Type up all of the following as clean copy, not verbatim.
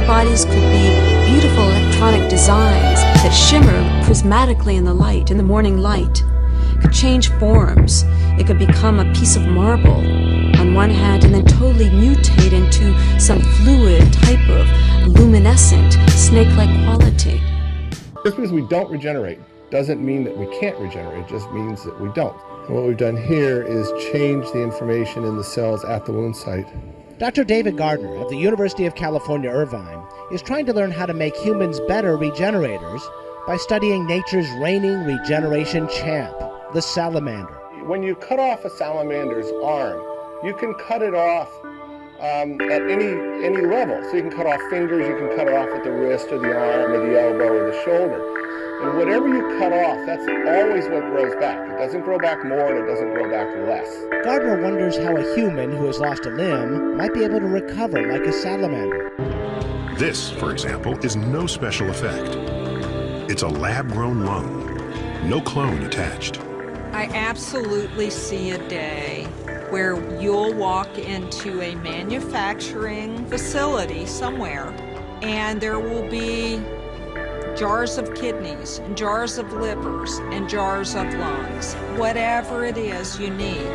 Our bodies could be beautiful electronic designs that shimmer prismatically in the light, in the morning light. It could change forms. It could become a piece of marble on one hand and then totally mutate into some fluid type of luminescent, snake-like quality. Just because we don't regenerate doesn't mean that we can't regenerate, it just means that we don't. And what we've done here is change the information in the cells at the wound site. Dr. David Gardner of the University of California, Irvine, is trying to learn how to make humans better regenerators by studying nature's reigning regeneration champ, the salamander. When you cut off a salamander's arm, you can cut it off at any level. So you can cut off fingers, you can cut it off at the wrist or the arm or the elbow or the shoulder. And whatever you cut off, that's always what grows back. It doesn't grow back more and it doesn't grow back less. Gardner wonders how a human who has lost a limb might be able to recover like a salamander. This, for example, is no special effect. It's a lab-grown lung, no clone attached. I absolutely see a day where you'll walk into a manufacturing facility somewhere and there will be jars of kidneys and jars of livers and jars of lungs, whatever it is you need.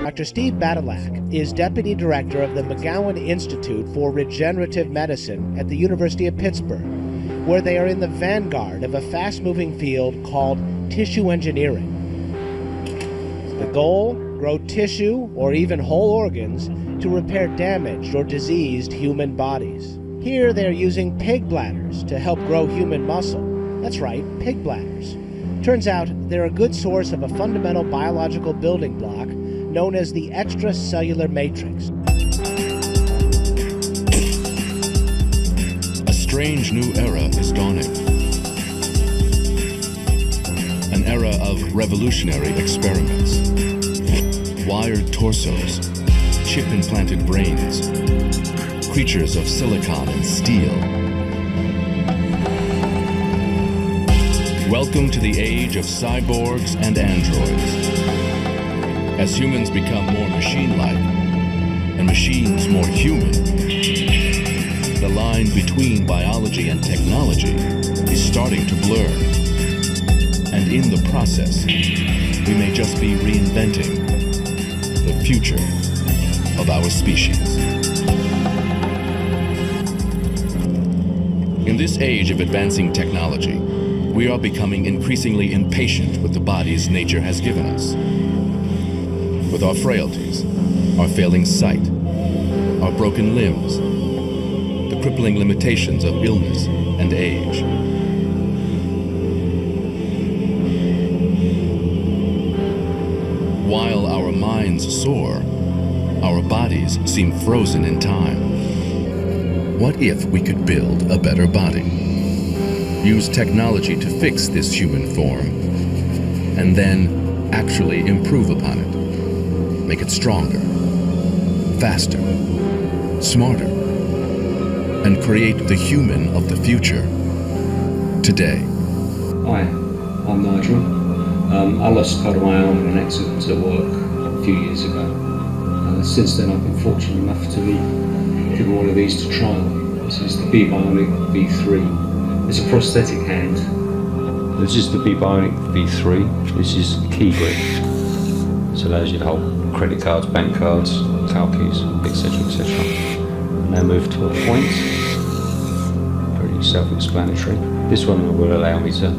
Dr. Steve Badylak is Deputy Director of the McGowan Institute for Regenerative Medicine at the University of Pittsburgh, where they are in the vanguard of a fast-moving field called tissue engineering. The goal? Grow tissue or even whole organs to repair damaged or diseased human bodies. Here they're using pig bladders to help grow human muscle. That's right, pig bladders. Turns out they're a good source of a fundamental biological building block known as the extracellular matrix. A strange new era is dawning. An era of revolutionary experiments. Wired torsos, chip-implanted brains, creatures of silicon and steel. Welcome to the age of cyborgs and androids. As humans become more machine-like and machines more human, the line between biology and technology is starting to blur. And in the process, we may just be reinventing the future of our species. In this age of advancing technology, we are becoming increasingly impatient with the bodies nature has given us. With our frailties, our failing sight, our broken limbs, the crippling limitations of illness and age. While our minds soar, our bodies seem frozen in time. What if we could build a better body? Use technology to fix this human form, and then actually improve upon it. Make it stronger, faster, smarter, and create the human of the future today. Hi, I'm Nigel. I lost part of my arm in an accident at work a few years ago. Since then I've been fortunate enough to be given one of these to trial. This is the B-Bionic V3. It's a prosthetic hand. This is the B-Bionic V3. This is key grip. This allows you to hold credit cards, bank cards, car keys, etc, etc. Now move to a point. Pretty self-explanatory. This one will allow me to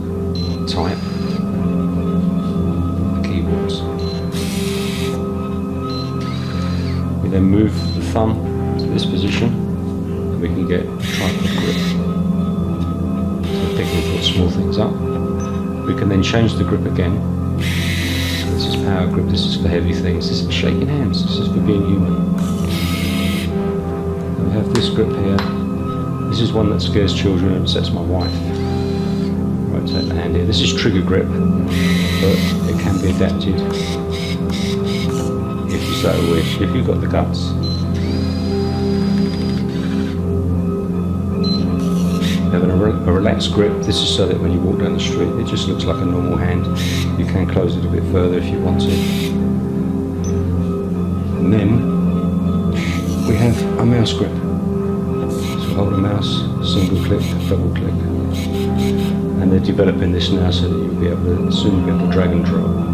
type the keyboards. We then move the thumb to this position and we can get tripod grip. So pick and put small things up. We can then change the grip again. This is power grip, this is for heavy things, this is for shaking hands, this is for being human. And we have this grip here. This is one that scares children and upsets my wife. Rotate the hand here. This is trigger grip, but it can be adapted if you so wish, if you've got the guts. Having a relaxed grip, this is so that when you walk down the street it just looks like a normal hand. You can close it a bit further if you want to. And then we have a mouse grip. So hold a mouse, single click, double click. And they're developing this now so that you'll be able to soon be able to drag and drop.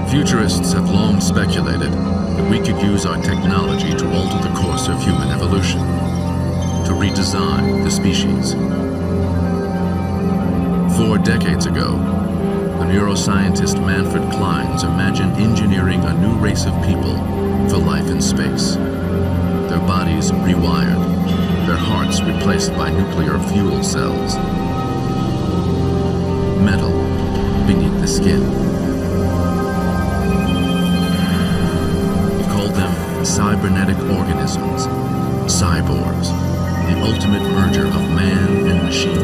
Futurists have long speculated that we could use our technology to alter the course of human evolution, to redesign the species. 4 decades ago, the neuroscientist Manfred Clynes imagined engineering a new race of people for life in space. Their bodies rewired, their hearts replaced by nuclear fuel cells. Metal beneath the skin. Cybernetic organisms, cyborgs, the ultimate merger of man and machine.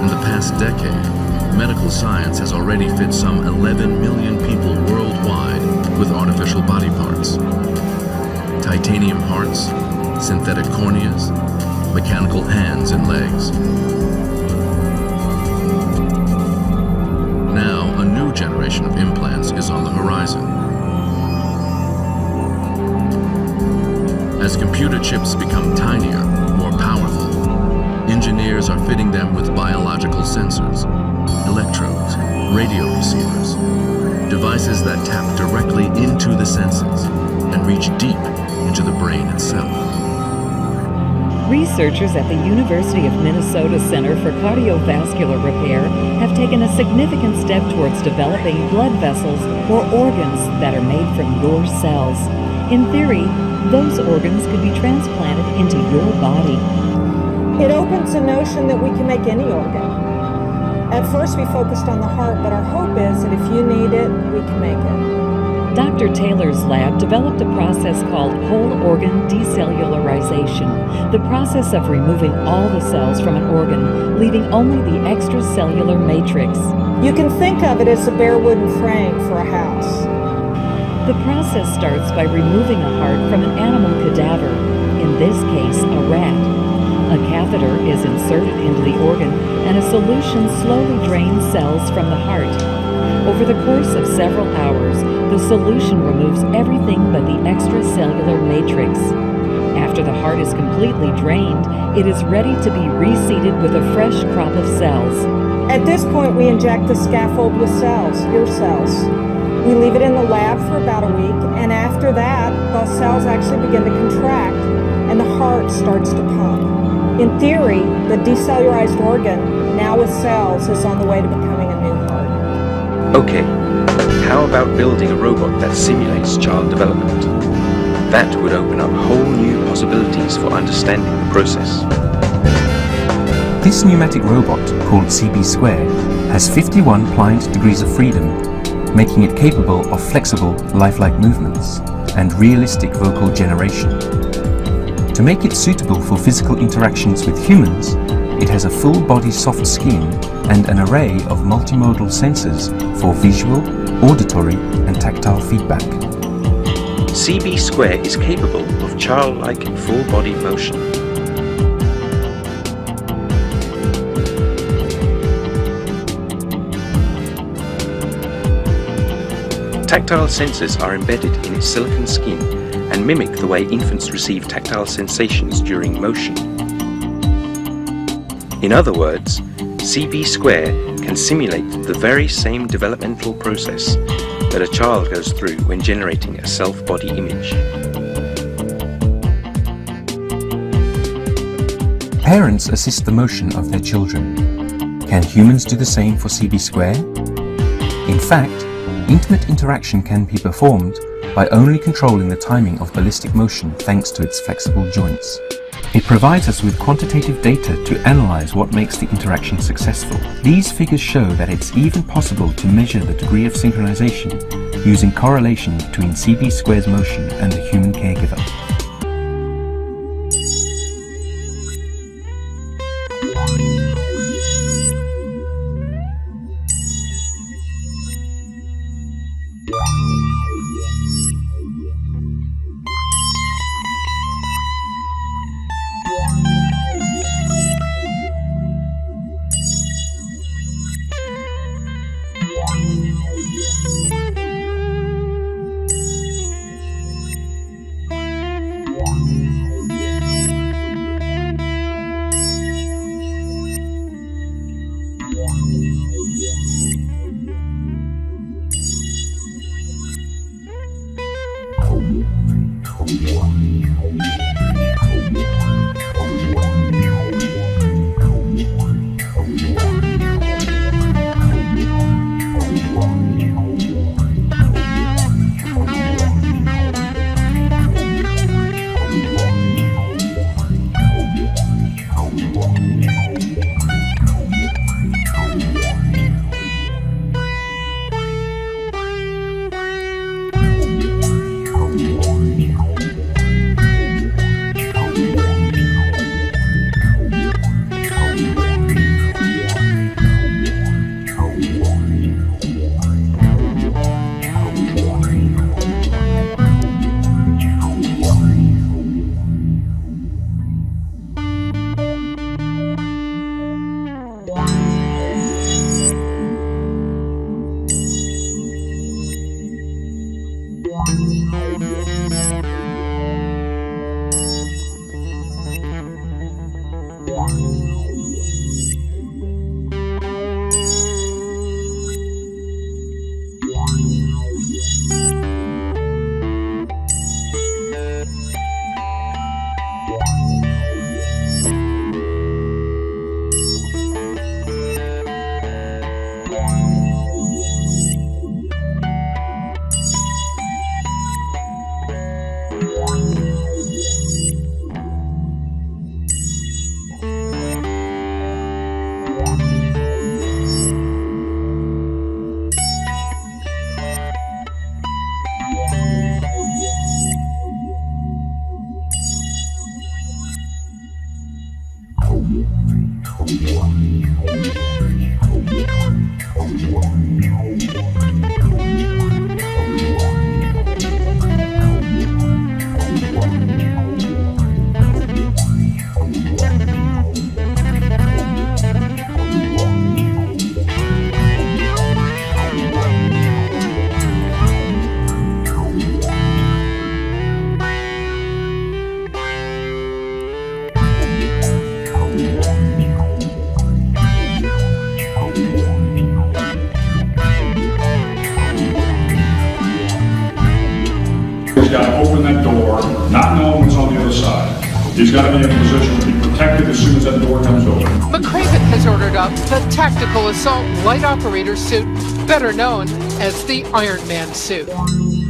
In the past decade, medical science has already fit some 11 million people worldwide with artificial body parts. Titanium hearts, synthetic corneas, mechanical hands and legs. Now, a new generation of implants is on the horizon. As computer chips become tinier, more powerful, engineers are fitting them with biological sensors, electrodes, radio receivers, devices that tap directly into the senses and reach deep into the brain itself. Researchers at the University of Minnesota Center for Cardiovascular Repair have taken a significant step towards developing blood vessels or organs that are made from your cells. In theory, those organs could be transplanted into your body. It opens the notion that we can make any organ. At first we focused on the heart, but our hope is that if you need it, we can make it. Dr. Taylor's lab developed a process called whole organ decellularization, the process of removing all the cells from an organ, leaving only the extracellular matrix. You can think of it as a bare wooden frame for a house. The process starts by removing a heart from an animal cadaver, in this case a rat. A catheter is inserted into the organ and a solution slowly drains cells from the heart. Over the course of several hours, the solution removes everything but the extracellular matrix. After the heart is completely drained, it is ready to be reseeded with a fresh crop of cells. At this point, we inject the scaffold with cells, your cells. We leave it in the lab for about a week, and after that, those cells actually begin to contract, and the heart starts to pump. In theory, the decellularized organ, now with cells, is on the way to becoming a new heart. Okay, how about building a robot that simulates child development? That would open up whole new possibilities for understanding the process. This pneumatic robot, called CB Square, has 51 pliant degrees of freedom, making it capable of flexible, lifelike movements and realistic vocal generation. To make it suitable for physical interactions with humans, it has a full-body soft skin and an array of multimodal sensors for visual, auditory and tactile feedback. CB Square is capable of childlike full-body motion. Tactile sensors are embedded in its silicon skin and mimic the way infants receive tactile sensations during motion. In other words, CB Square can simulate the very same developmental process that a child goes through when generating a self-body image. Parents assist the motion of their children. Can humans do the same for CB square? In fact, intimate interaction can be performed by only controlling the timing of ballistic motion thanks to its flexible joints. It provides us with quantitative data to analyze what makes the interaction successful. These figures show that it's even possible to measure the degree of synchronization using correlation between CB square's motion and the human caregiver. He's got to open that door, not knowing what's on the other side. He's got to be in a position to be protected as soon as that door comes open. McCraven has ordered up the Tactical Assault Light Operator suit, better known as the Iron Man suit.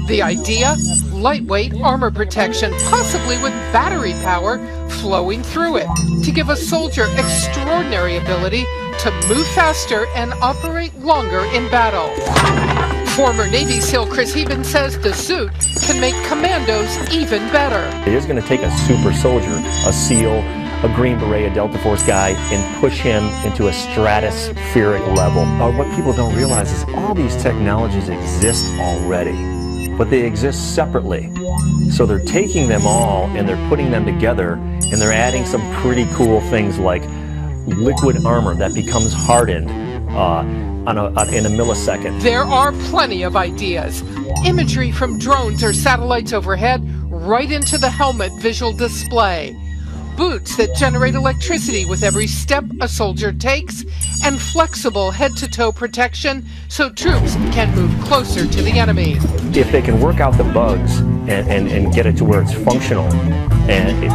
The idea? Lightweight armor protection, possibly with battery power flowing through it, to give a soldier extraordinary ability to move faster and operate longer in battle. Former Navy SEAL Chris Heben says the suit can make commandos even better. It is going to take a super soldier, a SEAL, a Green Beret, a Delta Force guy, and push him into a stratospheric level. What people don't realize is all these technologies exist already, but they exist separately. So they're taking them all and they're putting them together, and they're adding some pretty cool things like liquid armor that becomes hardened in a millisecond. There are plenty of ideas. Imagery from drones or satellites overhead right into the helmet visual display. Boots that generate electricity with every step a soldier takes, and flexible head-to-toe protection so troops can move closer to the enemy. If they can work out the bugs and get it to where it's functional. And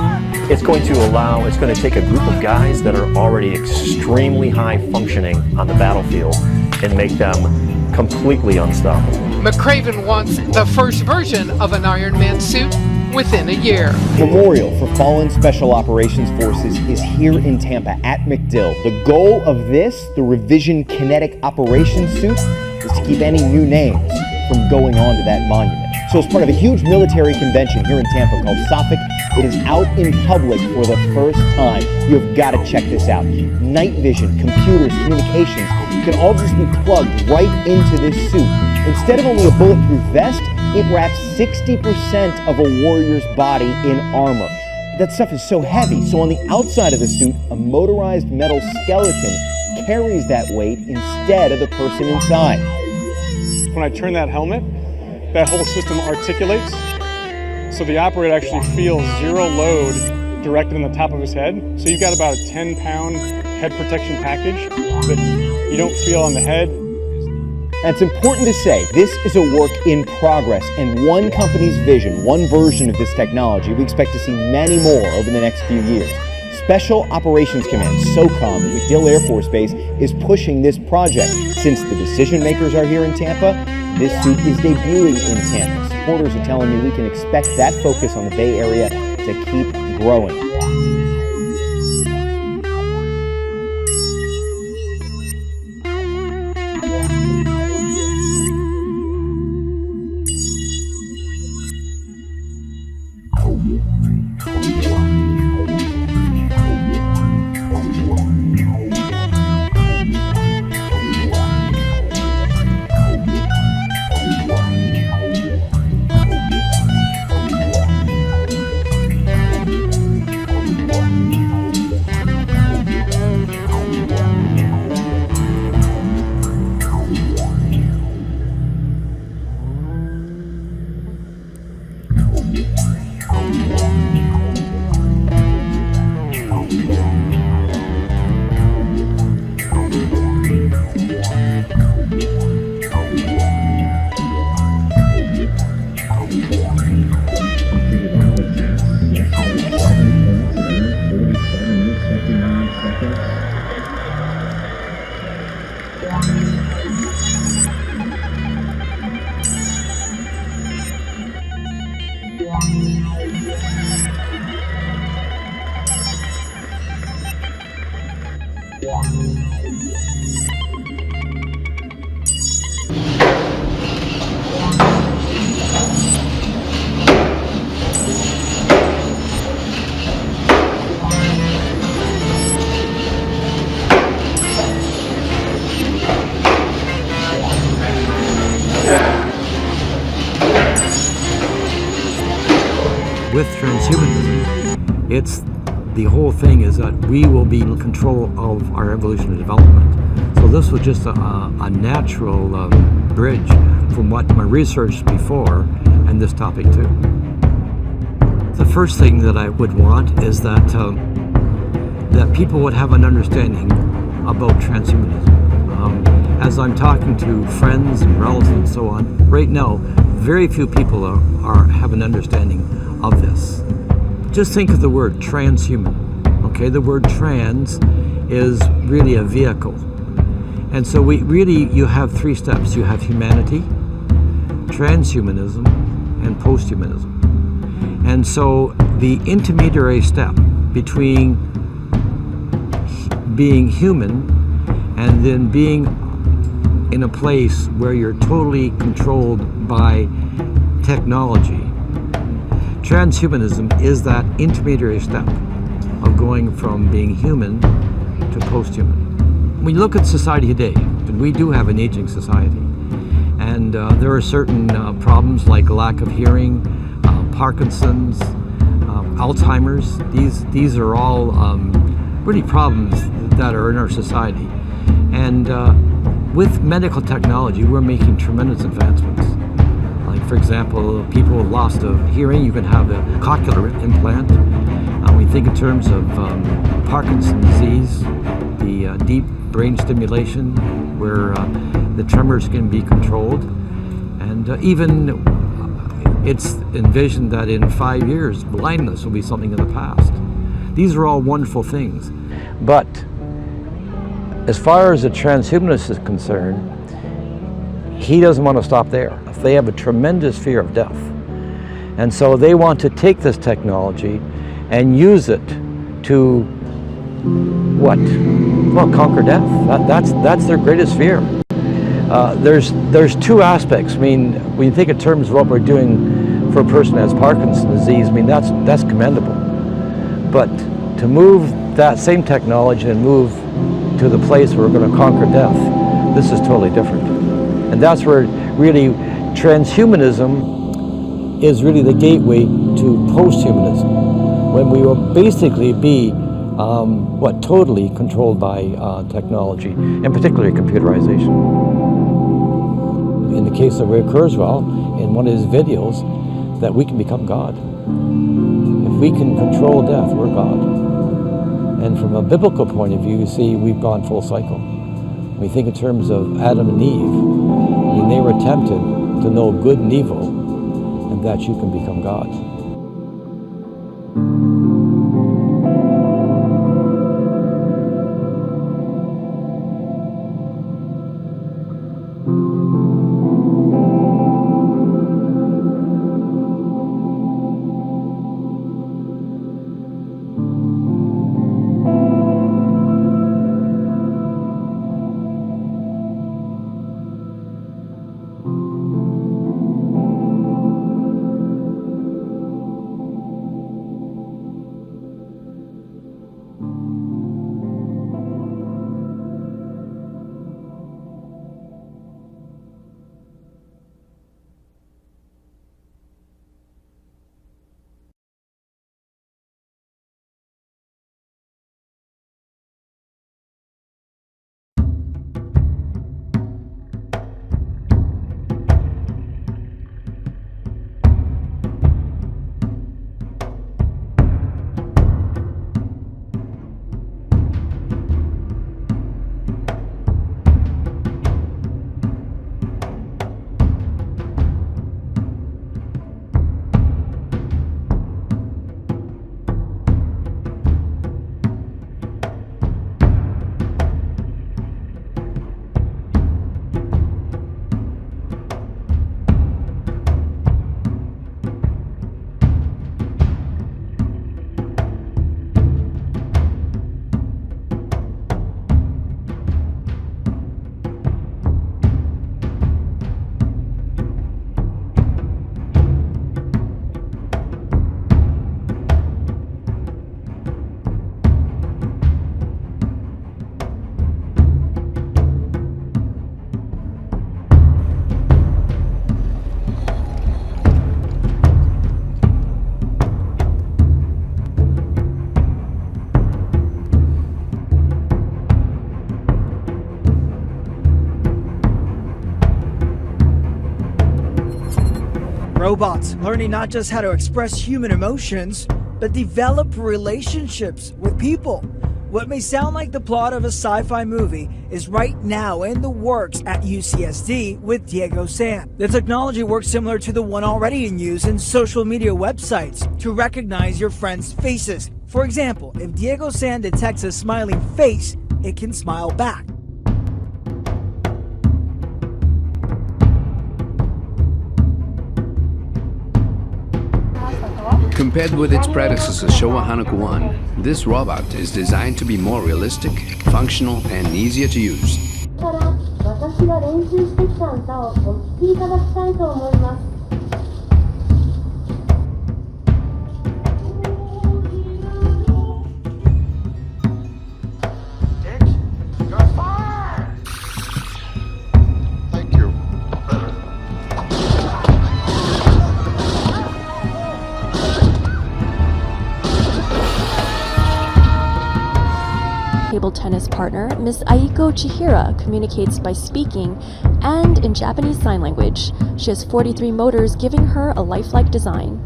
it's going to take a group of guys that are already extremely high functioning on the battlefield and make them completely unstoppable. McCraven wants the first version of an Iron Man suit within a year. Memorial for Fallen Special Operations Forces is here in Tampa at MacDill. The goal of this, the Revision Kinetic Operations Suit, is to keep any new names from going on to that monument. So as part of a huge military convention here in Tampa called SOFIC, it is out in public for the first time. You've got to check this out. Night vision, computers, communications, can all just be plugged right into this suit. Instead of only a bulletproof vest, it wraps 60% of a warrior's body in armor. That stuff is so heavy, so on the outside of the suit, a motorized metal skeleton carries that weight instead of the person inside. When I turn that helmet, that whole system articulates, so the operator actually feels zero load directed on the top of his head. So you've got about a 10-pound head protection package that you don't feel on the head. And it's important to say, this is a work in progress, and one company's vision, one version of this technology. We expect to see many more over the next few years. Special Operations Command, SOCOM, at MacDill Air Force Base, is pushing this project. Since the decision makers are here in Tampa, this suit is debuting in Tampa. Supporters are telling me we can expect that focus on the Bay Area to keep growing. With transhumanism, the whole thing is that we will be in control of our evolution and development. So this was just a natural bridge from what my research before and this topic too. The first thing that I would want is that that people would have an understanding about transhumanism. As I'm talking to friends and relatives and so on, right now, very few people have an understanding of this. Just think of the word transhuman. Okay, the word trans is really a vehicle. And so you have three steps. You have humanity, transhumanism, and posthumanism. And so the intermediary step between being human and then being in a place where you're totally controlled by technology. Transhumanism is that intermediary step of going from being human to post-human. When you look at society today, and we do have an aging society, and there are certain problems like lack of hearing, Parkinson's, Alzheimer's. These are all really problems that are in our society. And with medical technology, we're making tremendous advancements. Like, for example, people with loss of hearing, you can have a cochlear implant. We think in terms of Parkinson's disease, the deep brain stimulation, where the tremors can be controlled. And even it's envisioned that in 5 years, blindness will be something of the past. These are all wonderful things. But as far as the transhumanist is concerned, he doesn't want to stop there. They have a tremendous fear of death. And so they want to take this technology and use it to, what? Well, conquer death. That's their greatest fear. There's two aspects. I mean, when you think in terms of what we're doing for a person who has Parkinson's disease, I mean, that's commendable. But to move that same technology and move to the place where we're going to conquer death, this is totally different. And that's where really transhumanism is really the gateway to post-humanism, when we will basically be totally controlled by technology, and particularly computerization. In the case of Ray Kurzweil, in one of his videos, that we can become God. If we can control death, we're God. And from a biblical point of view, you see, we've gone full cycle. When we think in terms of Adam and Eve, I mean, they were tempted to know good and evil, and that you can become God. Robots learning not just how to express human emotions, but develop relationships with people. What may sound like the plot of a sci-fi movie is right now in the works at UCSD with Diego San. The technology works similar to the one already in use in social media websites to recognize your friends' faces. For example, if Diego San detects a smiling face, it can smile back. Compared with its predecessor Showa Hanako 1, this robot is designed to be more realistic, functional, and easier to use. 私が練習してきた歌をお聴きいただきたいと思います。 Table tennis partner, Ms. Aiko Chihira, communicates by speaking and in Japanese Sign Language. She has 43 motors, giving her a lifelike design.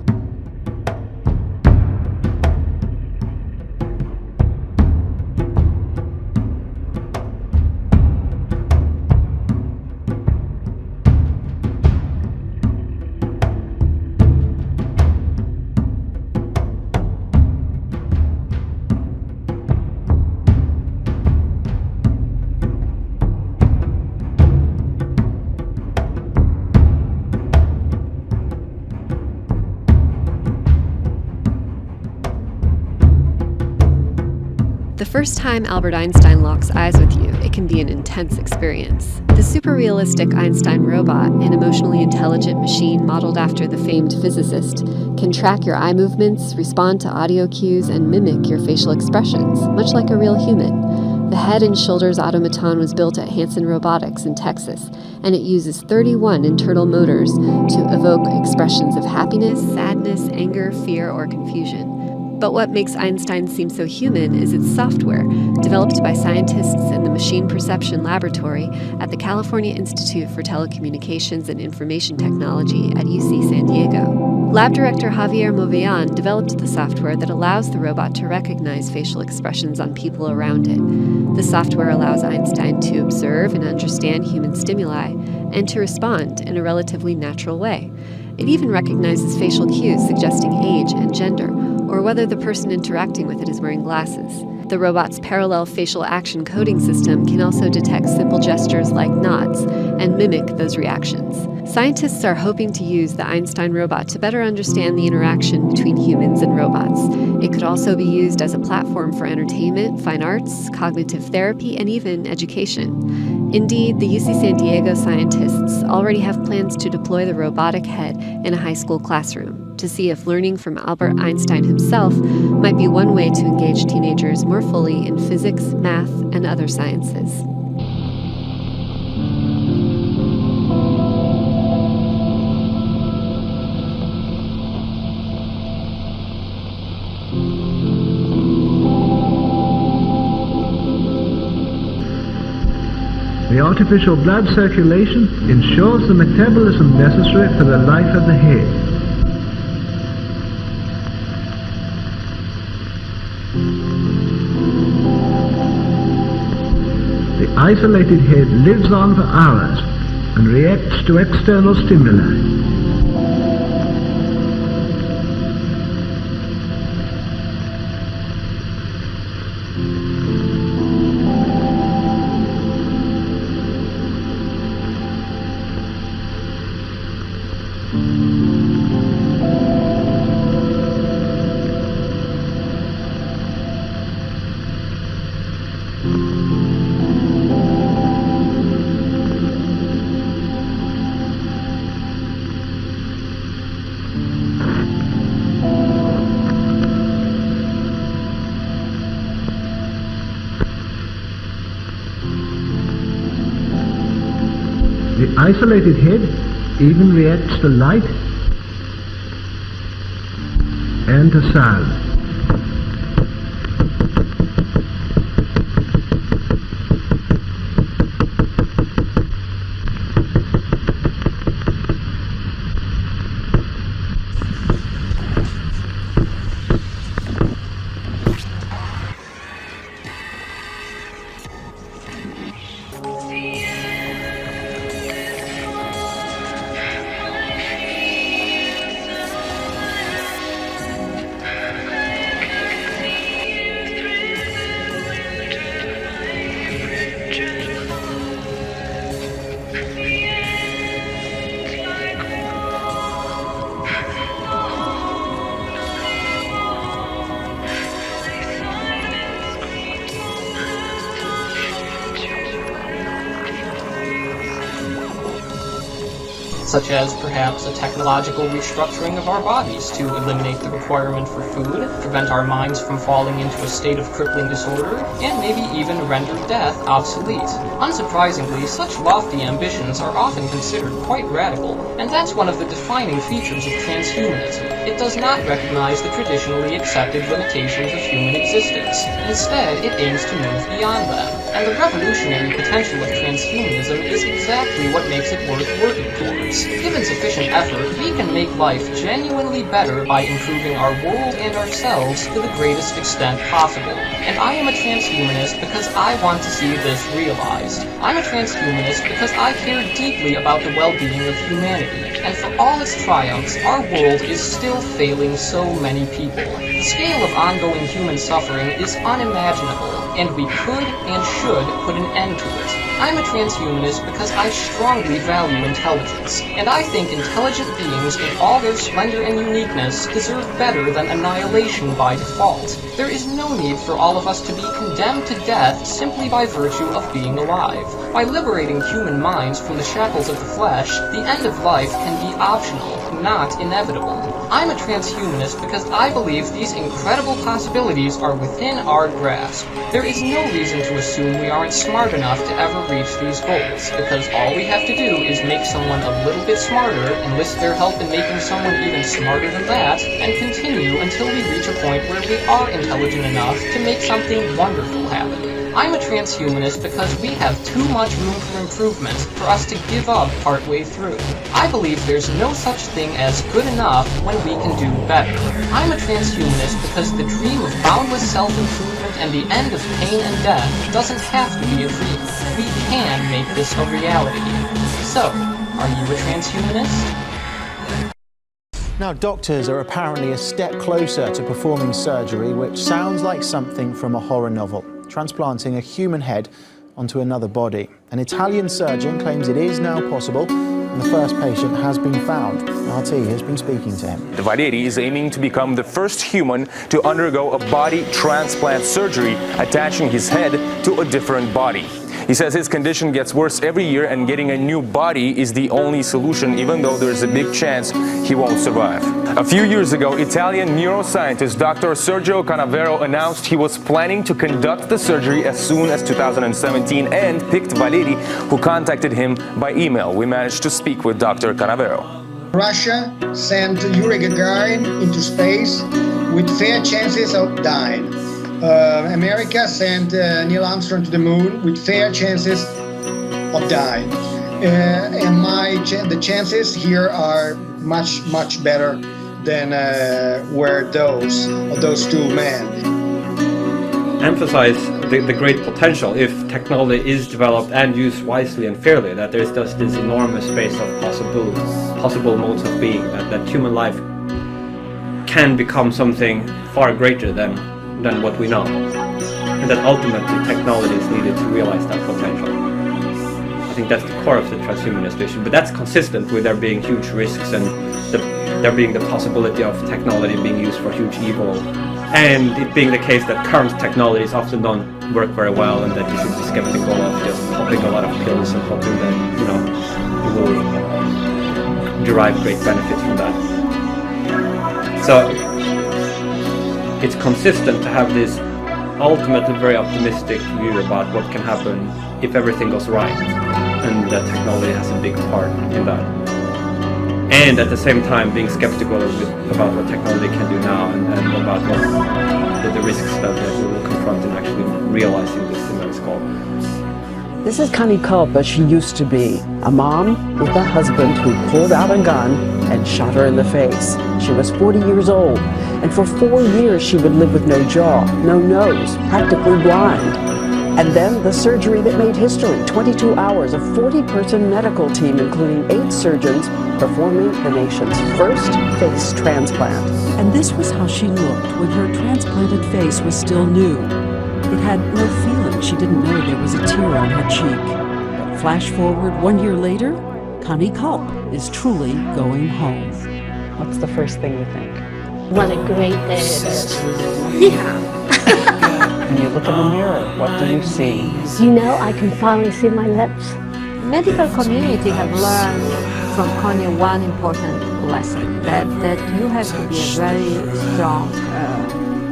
The first time Albert Einstein locks eyes with you, it can be an intense experience. The super-realistic Einstein robot, an emotionally intelligent machine modeled after the famed physicist, can track your eye movements, respond to audio cues, and mimic your facial expressions, much like a real human. The head and shoulders automaton was built at Hanson Robotics in Texas, and it uses 31 internal motors to evoke expressions of happiness, sadness, anger, fear, or confusion. But what makes Einstein seem so human is its software, developed by scientists in the Machine Perception Laboratory at the California Institute for Telecommunications and Information Technology at UC San Diego. Lab director Javier Movillan developed the software that allows the robot to recognize facial expressions on people around it. The software allows Einstein to observe and understand human stimuli and to respond in a relatively natural way. It even recognizes facial cues suggesting age and gender, or whether the person interacting with it is wearing glasses. The robot's parallel facial action coding system can also detect simple gestures like nods and mimic those reactions. Scientists are hoping to use the Einstein robot to better understand the interaction between humans and robots. It could also be used as a platform for entertainment, fine arts, cognitive therapy, and even education. Indeed, the UC San Diego scientists already have plans to deploy the robotic head in a high school classroom to see if learning from Albert Einstein himself might be one way to engage teenagers more fully in physics, math, and other sciences. The artificial blood circulation ensures the metabolism necessary for the life of the head. The isolated head lives on for hours and reacts to external stimuli. The isolated head even reacts to light and to sound. Such as perhaps a technological restructuring of our bodies to eliminate the requirement for food, prevent our minds from falling into a state of crippling disorder, and maybe even render death obsolete. Unsurprisingly, such lofty ambitions are often considered quite radical, and that's one of the defining features of transhumanism. It does not recognize the traditionally accepted limitations of human existence. Instead, it aims to move beyond them. And the revolutionary potential of transhumanism is exactly what makes it worth working towards. Given sufficient effort, we can make life genuinely better by improving our world and ourselves to the greatest extent possible. And I am a transhumanist because I want to see this realized. I'm a transhumanist because I care deeply about the well-being of humanity. And for all its triumphs, our world is still of failing so many people. The scale of ongoing human suffering is unimaginable, and we could and should put an end to it. I'm a transhumanist because I strongly value intelligence, and I think intelligent beings in all their splendor and uniqueness deserve better than annihilation by default. There is no need for all of us to be condemned to death simply by virtue of being alive. By liberating human minds from the shackles of the flesh, the end of life can be optional, not inevitable. I'm a transhumanist because I believe these incredible possibilities are within our grasp. There is no reason to assume we aren't smart enough to ever reach these goals, because all we have to do is make someone a little bit smarter, enlist their help in making someone even smarter than that, and continue until we reach a point where we are intelligent enough to make something wonderful happen. I'm a transhumanist because we have too much room for improvement for us to give up partway through. I believe there's no such thing as good enough when we can do better. I'm a transhumanist because the dream of boundless self-improvement and the end of pain and death doesn't have to be a dream. We can make this a reality. So, are you a transhumanist? Now, doctors are apparently a step closer to performing surgery, which sounds like something from a horror novel, transplanting a human head onto another body. An Italian surgeon claims it is now possible, and the first patient has been found. RT has been speaking to him. Valeri is aiming to become the first human to undergo a body transplant surgery, attaching his head to a different body. He says his condition gets worse every year and getting a new body is the only solution, even though there's a big chance he won't survive. A few years ago, Italian neuroscientist Dr. Sergio Canavero announced he was planning to conduct the surgery as soon as 2017 and picked Valeri, who contacted him by email. We managed to speak with Dr. Canavero. Russia sent Yuri Gagarin into space with fair chances of dying. America sent Neil Armstrong to the moon with fair chances of dying. And the chances here are much better than were those of those two men. Emphasize the great potential if technology is developed and used wisely and fairly, that there's just this enormous space of possible modes of being, that human life can become something far greater than what we know, and that ultimately technology is needed to realize that potential. I think that's the core of the transhumanist vision, but that's consistent with there being huge risks and there being the possibility of technology being used for huge evil, and it being the case that current technologies often don't work very well, and that you should be skeptical of just popping a lot of pills and hoping that you will derive great benefits from that. So it's consistent to have this ultimately very optimistic view about what can happen if everything goes right, and that technology has a big part in that. And at the same time being skeptical about what technology can do now, and about what the risks that we will confront in actually realizing this immense goal. This is Connie Culp, as she used to be, a mom with a husband who pulled out a gun and shot her in the face. She was 40 years old, and for 4 years she would live with no jaw, no nose, practically blind. And then the surgery that made history, 22 hours, a 40-person medical team, including 8 surgeons, performing the nation's first face transplant. And this was how she looked when her transplanted face was still new. It had no feeling. She didn't know there was a tear on her cheek. But flash forward 1 year later, Connie Culp is truly going home. What's the first thing you think? What a great day it is. Yeah. When you look in the mirror, what do you see? You know, I can finally see my lips. Medical community have learned from Connie one important lesson, that you have to be a very strong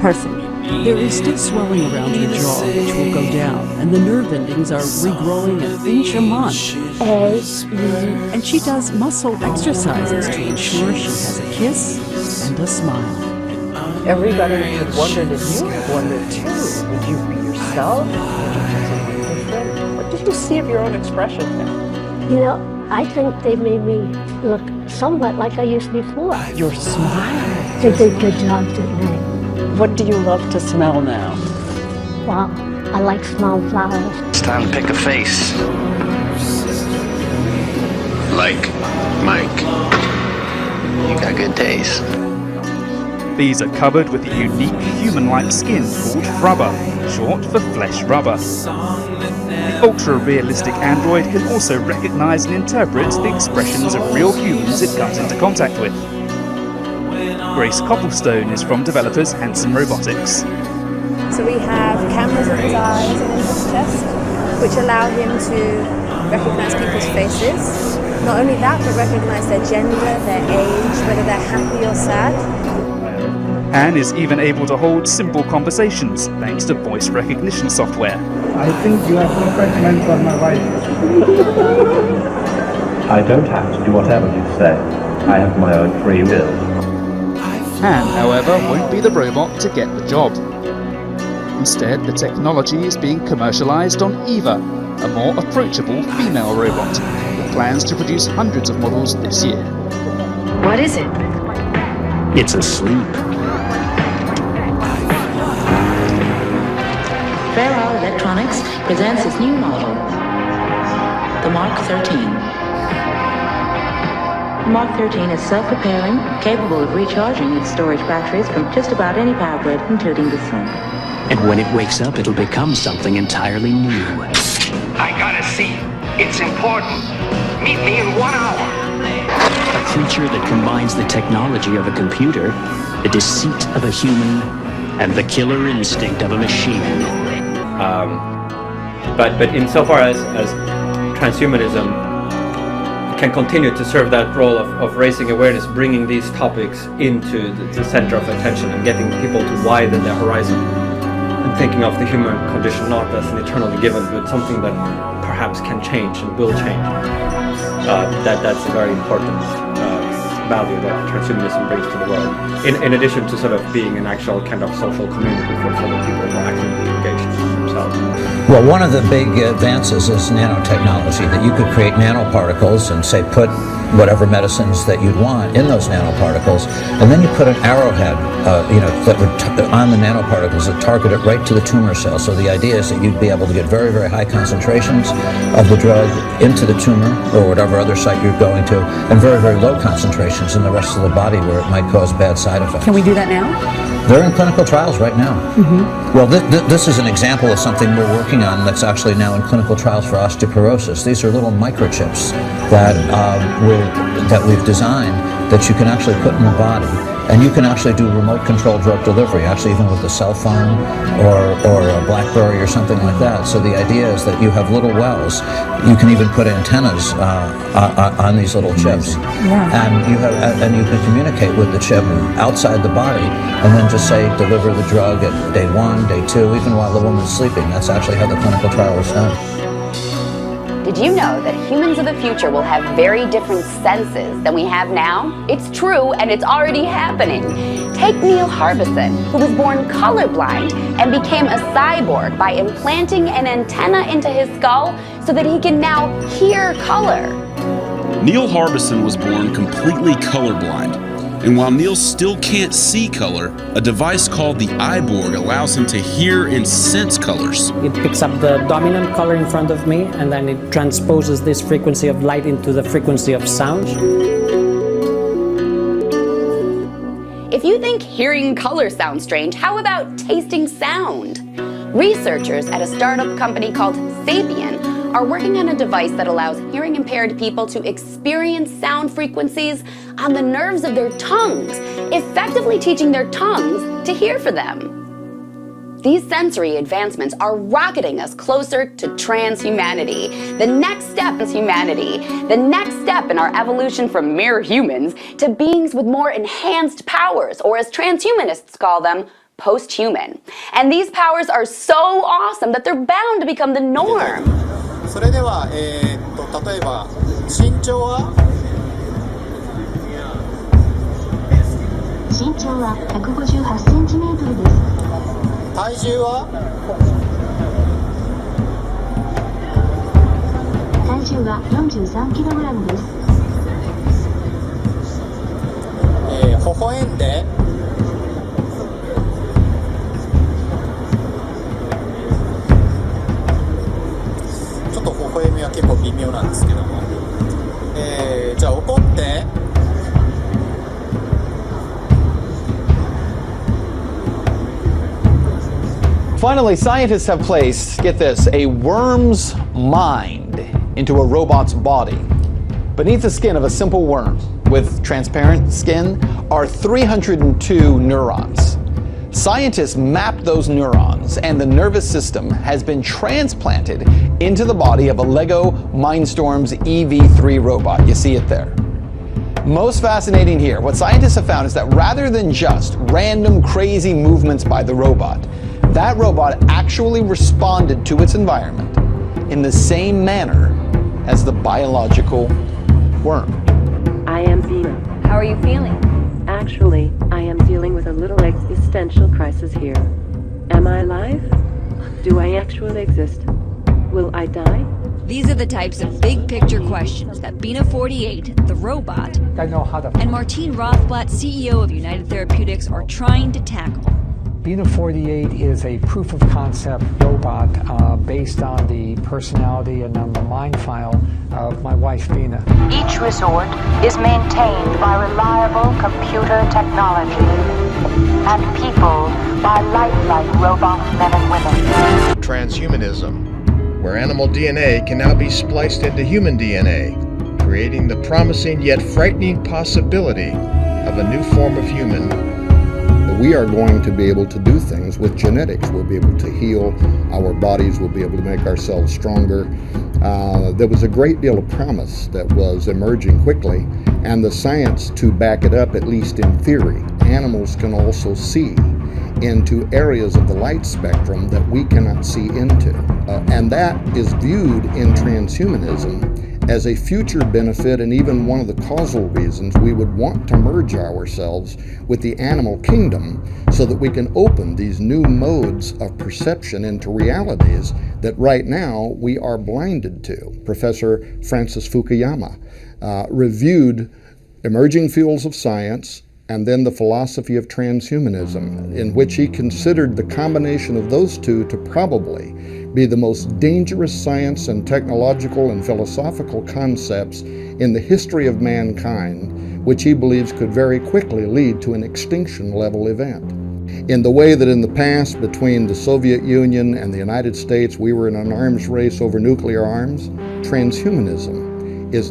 person. There is still swelling around her jaw, which will go down, and the nerve endings are regrowing an inch a month. And she does muscle exercises to ensure she has a kiss and a smile. Everybody had wondered if you had wondered too. Would you be yourself? Would you do something different? What did you see of your own expression there? You know, I think they made me look somewhat like I used before. Your smile. They did a good job, didn't they? What do you love to smell now? Well, I like smelling flowers. It's time to pick a face. Like Mike. You got good taste. These are covered with a unique human-like skin called rubber, short for flesh rubber. The ultra-realistic android can also recognise and interpret the expressions of real humans it comes into contact with. Grace Copplestone is from developers Hanson Robotics. So we have cameras in his eyes and in his chest, which allow him to recognise people's faces. Not only that, but recognise their gender, their age, whether they're happy or sad. Han is even able to hold simple conversations thanks to voice recognition software. I think you are perfect man for my wife. I don't have to do whatever you say. I have my own free will. Han, however, won't be the robot to get the job. Instead, the technology is being commercialised on Eva, a more approachable female robot, with plans to produce hundreds of models this year. What is it? It's asleep. Fairhour Electronics presents its new model, the Mark 13. The Mark 13 is self-repairing, capable of recharging its storage batteries from just about any power grid, including the sun. And when it wakes up, it'll become something entirely new. I gotta see. It's important. Meet me in 1 hour. A creature that combines the technology of a computer, the deceit of a human, and the killer instinct of a machine. But insofar as transhumanism can continue to serve that role of raising awareness, bringing these topics into the center of attention and getting people to widen their horizon and thinking of the human condition not as an eternally given, but something that perhaps can change and will change. That's a very important value that transhumanism brings to the world, in addition to sort of being an actual kind of social community for the people who are actively engaged themselves. Well, one of the big advances is nanotechnology, that you could create nanoparticles and say put whatever medicines that you'd want in those nanoparticles, and then you put an arrowhead, that would on the nanoparticles that target it right to the tumor cell. So the idea is that you'd be able to get very, very high concentrations of the drug into the tumor or whatever other site you're going to, and very, very low concentrations in the rest of the body where it might cause bad side effects. Can we do that now? They're in clinical trials right now. Well, this is an example of something we're working on that's actually now in clinical trials for osteoporosis. These are little microchips that we've designed that you can actually put in the body, and you can actually do remote control drug delivery, actually even with a cell phone or a BlackBerry or something like that. So the idea is that you have little wells. You can even put antennas on these little chips, and you can communicate with the chip outside the body, and then just say deliver the drug at day 1, day 2, even while the woman's sleeping. That's actually how the clinical trial was done. Did you know that humans of the future will have very different senses than we have now? It's true, and it's already happening. Take Neil Harbison, who was born colorblind and became a cyborg by implanting an antenna into his skull so that he can now hear color. Neil Harbison was born completely colorblind. And while Neil still can't see color, a device called the iBorg allows him to hear and sense colors. It picks up the dominant color in front of me, and then it transposes this frequency of light into the frequency of sound. If you think hearing color sounds strange, how about tasting sound? Researchers at a startup company called Sapien are working on a device that allows hearing impaired people to experience sound frequencies on the nerves of their tongues, effectively teaching their tongues to hear for them. These sensory advancements are rocketing us closer to transhumanity, the next step is humanity, the next step in our evolution from mere humans to beings with more enhanced powers, or as transhumanists call them, post-human. And these powers are so awesome that they're bound to become the norm. それでは、例えば身長は158センチメートルです。体重は43キログラムです。微笑んでちょっと微笑みは結構微妙なんですけども、じゃあ怒って Finally, scientists have placed, get this, a worm's mind into a robot's body. Beneath the skin of a simple worm with transparent skin are 302 neurons. Scientists mapped those neurons, and the nervous system has been transplanted into the body of a Lego Mindstorms EV3 robot. You see it there. Most fascinating here, what scientists have found is that rather than just random crazy movements by the robot, that robot actually responded to its environment in the same manner as the biological worm. I am Dina. How are you feeling? Actually, I am dealing with a little existential crisis here. Am I alive? Do I actually exist? Will I die? These are the types of big picture questions that Bina 48, the robot, and Martine Rothblatt, CEO of United Therapeutics, are trying to tackle. Bina 48 is a proof of concept robot based on the personality and on the mind file of my wife Bina. Each resort is maintained by reliable computer technology and people by lifelike robot men and women. Transhumanism, where animal DNA can now be spliced into human DNA, creating the promising yet frightening possibility of a new form of human. We are going to be able to do things with genetics. We'll be able to heal our bodies. We'll be able to make ourselves stronger. There was a great deal of promise that was emerging quickly, and the science to back it up, at least in theory. Animals can also see into areas of the light spectrum that we cannot see into. And that is viewed in transhumanism as a future benefit, and even one of the causal reasons we would want to merge ourselves with the animal kingdom so that we can open these new modes of perception into realities that right now we are blinded to. Professor Francis Fukuyama reviewed emerging fields of science and then the philosophy of transhumanism, in which he considered the combination of those two to probably be the most dangerous science and technological and philosophical concepts in the history of mankind, which he believes could very quickly lead to an extinction-level event. In the way that in the past, between the Soviet Union and the United States, we were in an arms race over nuclear arms, transhumanism is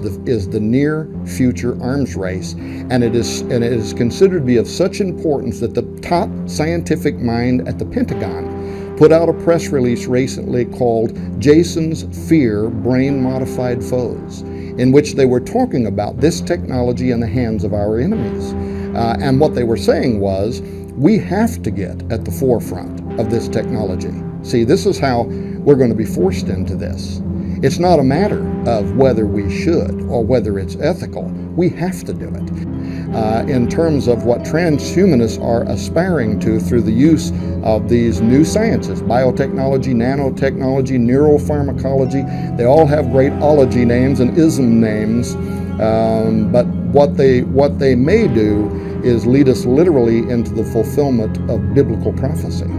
the near future arms race, and it is considered to be of such importance that the top scientific mind at the Pentagon put out a press release recently called Jason's Fear Brain-Modified Foes, in which they were talking about this technology in the hands of our enemies. And what they were saying was, we have to get at the forefront of this technology. See, this is how we're going to be forced into this. It's not a matter of whether we should or whether it's ethical. We have to do it. In terms of what transhumanists are aspiring to through the use of these new sciences, biotechnology, nanotechnology, neuropharmacology, they all have great ology names and ism names, but what they may do is lead us literally into the fulfillment of biblical prophecy.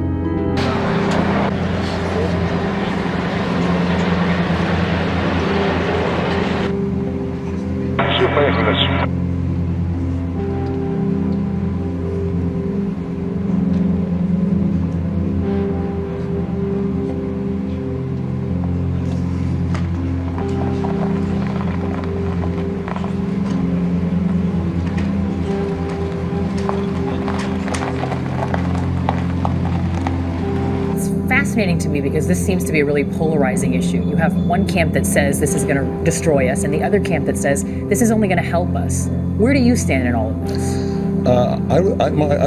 Fascinating to me because this seems to be a really polarizing issue. You have one camp that says this is going to destroy us, and the other camp that says this is only going to help us. Where do you stand in all of this? I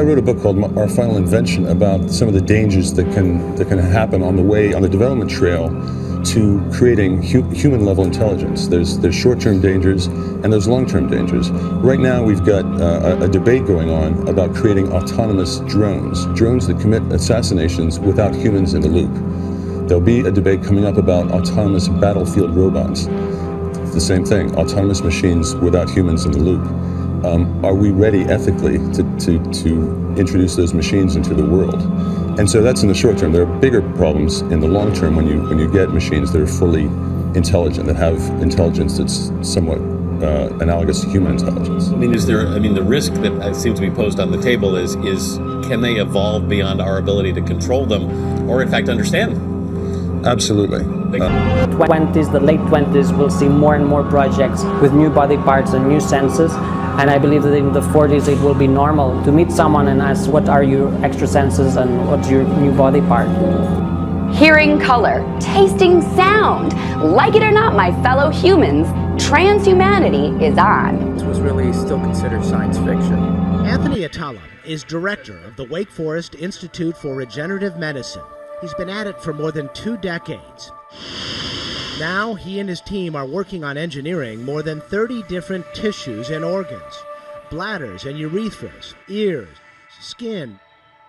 wrote a book called Our Final Invention about some of the dangers that can happen on the development trail to creating human-level intelligence. There's short-term dangers and there's long-term dangers. Right now we've got a debate going on about creating autonomous drones that commit assassinations without humans in the loop. There'll be a debate coming up about autonomous battlefield robots. It's the same thing, autonomous machines without humans in the loop. Are we ready ethically to introduce those machines into the world? And so that's in the short term. There are bigger problems in the long term when you get machines that are fully intelligent, that have intelligence that's somewhat analogous to human intelligence. I mean, the risk that seems to be posed on the table is can they evolve beyond our ability to control them, or in fact understand them. Absolutely. The 20s, the late 20s, we'll see more and more projects with new body parts and new senses. And I believe that in the 40s it will be normal to meet someone and ask, what are your extra senses and what's your new body part? Hearing color, tasting sound. Like it or not, my fellow humans, transhumanity is on. This was really still considered science fiction. Anthony Atala is director of the Wake Forest Institute for Regenerative Medicine. He's been at it for more than 2 decades. Now, he and his team are working on engineering more than 30 different tissues and organs. Bladders and urethras, ears, skin,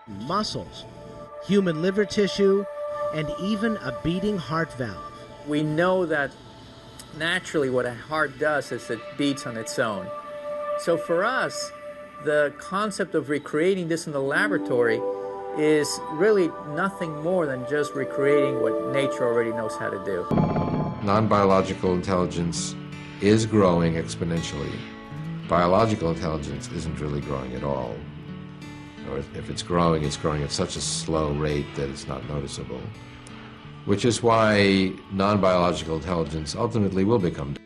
muscles, human liver tissue, and even a beating heart valve. We know that naturally what a heart does is it beats on its own. So for us, the concept of recreating this in the laboratory is really nothing more than just recreating what nature already knows how to do. Non-biological intelligence is growing exponentially. Biological intelligence isn't really growing at all. Or if it's growing at such a slow rate that it's not noticeable. Which is why non-biological intelligence ultimately will become